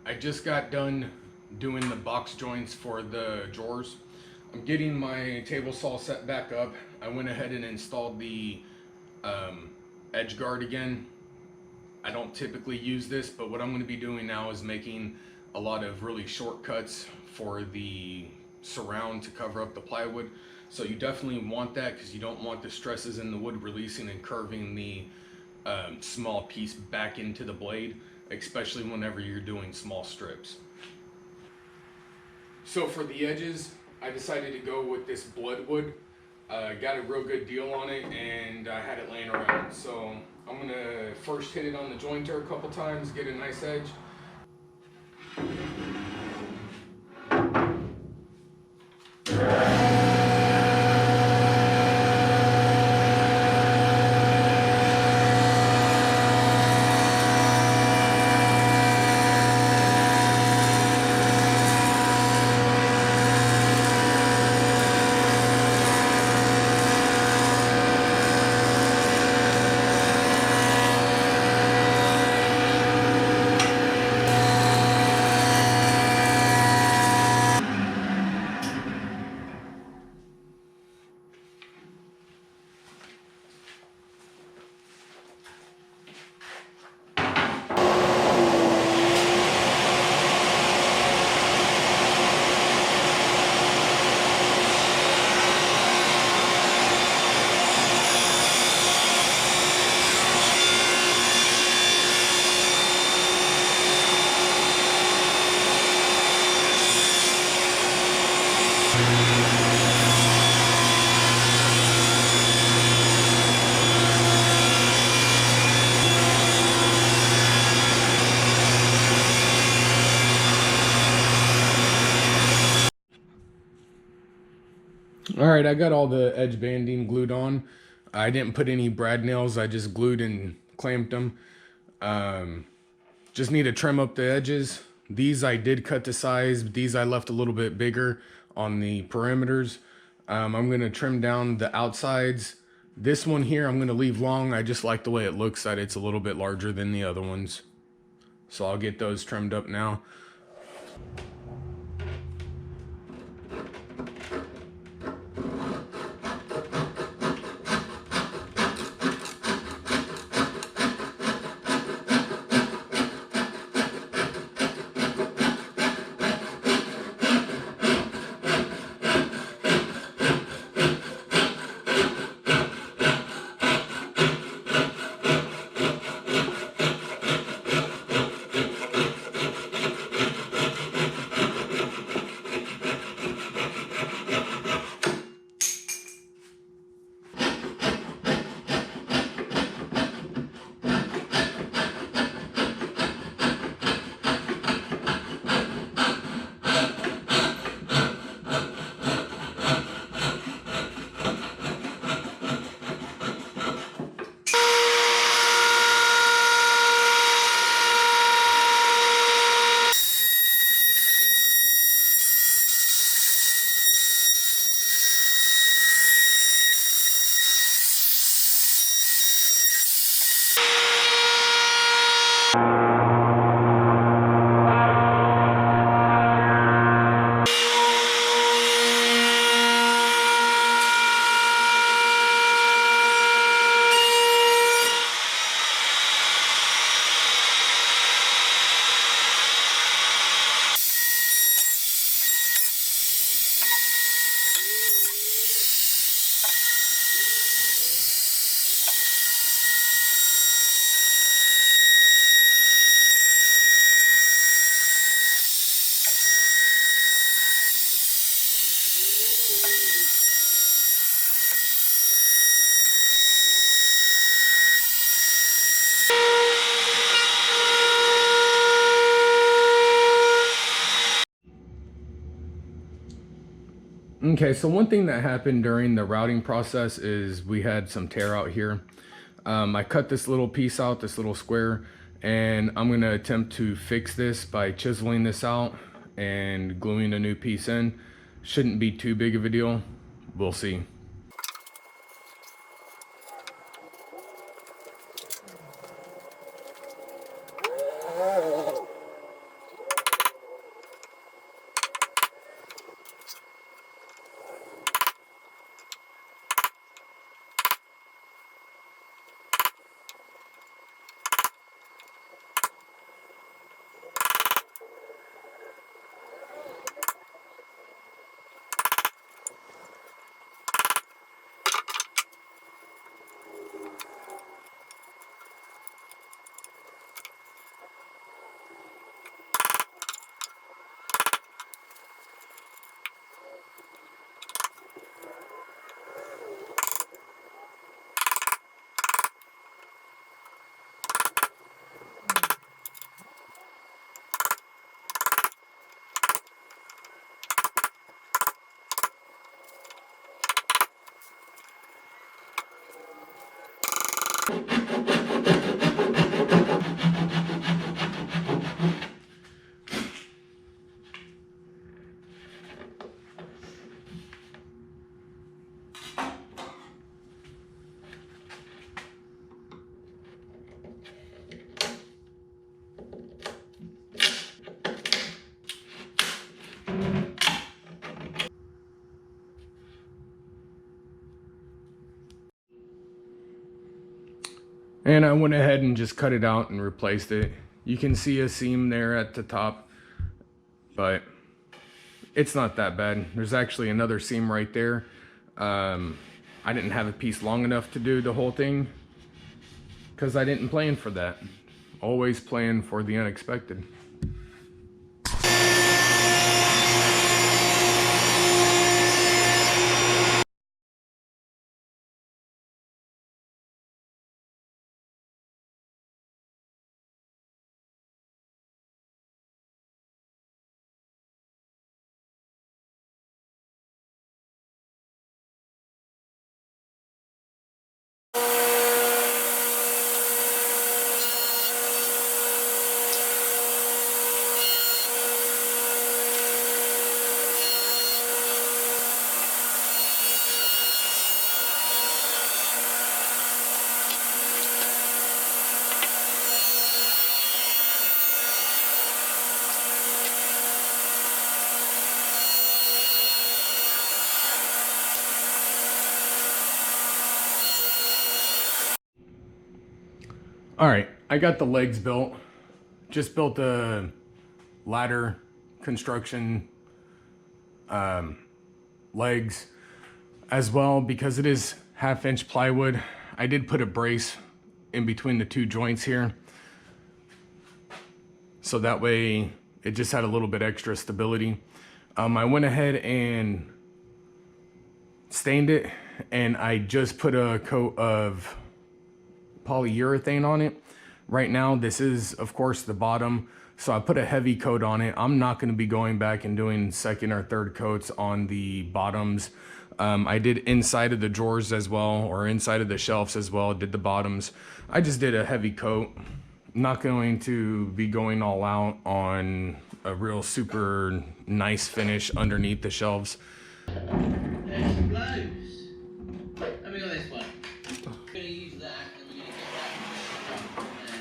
I just got done doing the box joints for the drawers. I'm getting my table saw set back up. I went ahead and installed the edge guard again. I don't typically use this, but what I'm going to be doing now is making a lot of really short cuts for the surround to cover up the plywood. So you definitely want that because you don't want the stresses in the wood releasing and curving the small piece back into the blade, especially whenever you're doing small strips. So for the edges, I decided to go with this Bloodwood. Got a real good deal on it, and I had it laying around. So I'm gonna first hit it on the jointer a couple times, get a nice edge. All right, I got all the edge banding glued on. I didn't put any brad nails. I just glued and clamped them. Just need to trim up the edges. These I did cut to size. These I left a little bit bigger on the perimeters. I'm going to trim down the outsides. This one here I'm going to leave long. I just like the way it looks, that it's a little bit larger than the other ones. So I'll get those trimmed up now. Okay, so one thing that happened during the routing process is we had some tear out here. I cut this little piece out, this little square, and I'm gonna attempt to fix this by chiseling this out and gluing a new piece in. Shouldn't be too big of a deal. We'll see. And I went ahead and just cut it out and replaced it. You can see a seam there at the top, but it's not that bad. There's actually another seam right there. I didn't have a piece long enough to do the whole thing because I didn't plan for that. Always plan for the unexpected. All right, I got the legs built. Just built a ladder construction legs as well because it is 1/2-inch plywood. I did put a brace in between the two joints here, so that way it just had a little bit extra stability. I went ahead and stained it, and I just put a coat of polyurethane on it. Right now, this is, of course, the bottom, so I put a heavy coat on it. I'm not going to be going back and doing second or third coats on the bottoms. I did inside of the drawers as well, or inside of the shelves as well, did the bottoms. I just did a heavy coat. Not going to be going all out on a real super nice finish underneath the shelves. There's some blows. Let me go this way. I'm going to use that and we're going to get that there.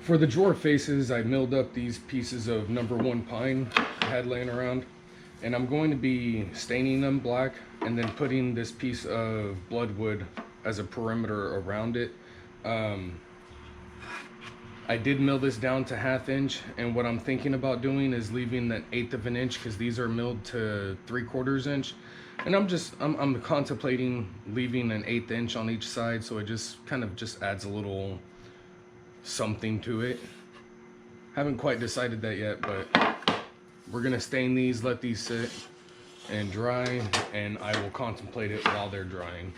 For the drawer faces, I milled up these pieces of #1 pine I had laying around, and I'm going to be staining them black and then putting this piece of bloodwood as a perimeter around it. I did mill this down to 1/2 inch, and what I'm thinking about doing is leaving that 1/8 of an inch because these are milled to 3/4 inch, and I'm contemplating leaving an 1/8 inch on each side, so it just kind of just adds a little something to it. Haven't quite decided that yet, but we're gonna stain these, let these sit and dry, and I will contemplate it while they're drying.